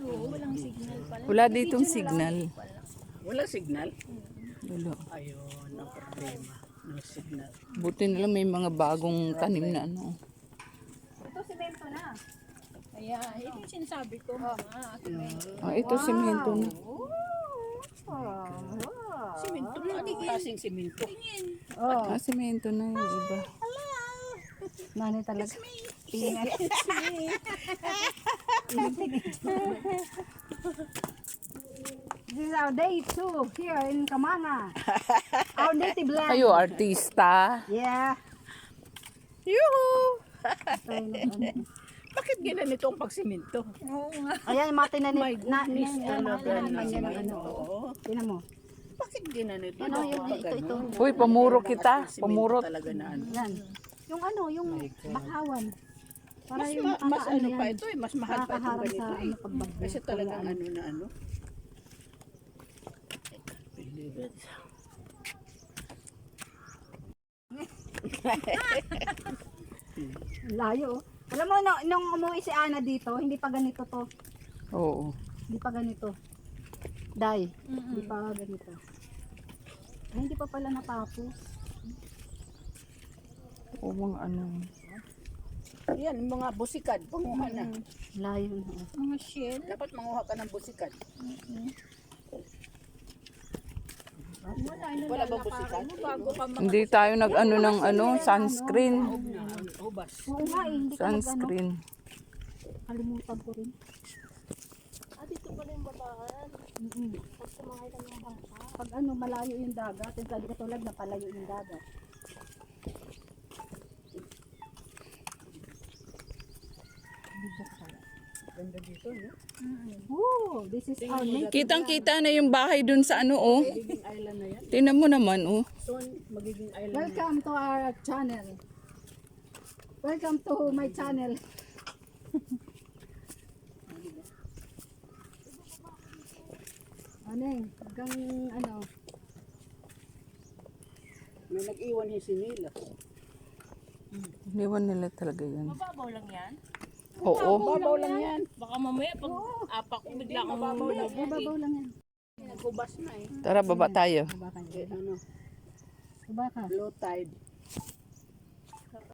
Walang signal pala. Wala ditong signal. Wala signal? Wala. Ayun, ang problema. No signal. Buti na lang may mga bagong tanim na ano. Ito, semento na. Kaya, yun yung sinasabi ko. Ito semento na. Simento na. Anong klaseng simento? Semento na yung iba. Mani talaga. This is our day 2 here in Kamana. Our native land. Kayo, artista. Yeah. Yuhu! Bakit ginanito ang pagsiminto? Ayan, mga tinanim. Oo. Tinan mo. Bakit ginanito? Ano, yung ito. Uy, pamuro kita. Pamurot. Talaga na ano. Yan. Yung bakawan. Para Mas, yung mas ano yan, pa ito eh. Mas mahal pa itong nakakaharap ganito sa eh. pagbagyo. Kasi talagang Kaya, ano na ano. Believe it. Layo. Alam mo, nung umuwi si Ana dito, hindi pa ganito to. Oo. Hindi pa ganito. Day. Hindi pa ganito. Ay, hindi pa pala natapos. O mga ano. Yan, mga busikad. Panguha na. Layo na. Mga shell. Dapat manguha ka ng busikad. Wala ba busikad? Hindi tayo nag-ano ng ano, sunscreen. Hubas. Oo nga eh, hindi ka nag-ano. Sunscreen. Kalimutan ko rin. Dito pala yung bataan. Pag sumakay ka ng bangka. Pag ano, malayo yung dagat, yung katulad na palayo yung dagat. Ganda dito, no? Woo! This is our native. Kitang-kita na yung bahay dun sa ano, oh. Magiging island na yan. Tingnan mo naman, oh. Soon, magiging island na yan. Welcome to our channel. Welcome to my channel. Ano eh, hanggang ano. May nag-iwan yung sinila. Iniwan nila talaga yan. Mababaw lang yan. Oo. Babaw lang yan. Baka mamaya pag apak ko bigla akong mahulog. Mababaw lang yan. Naghubas na eh. Tara, baba tayo. Baba ka. Ano, Baba ka. low tide.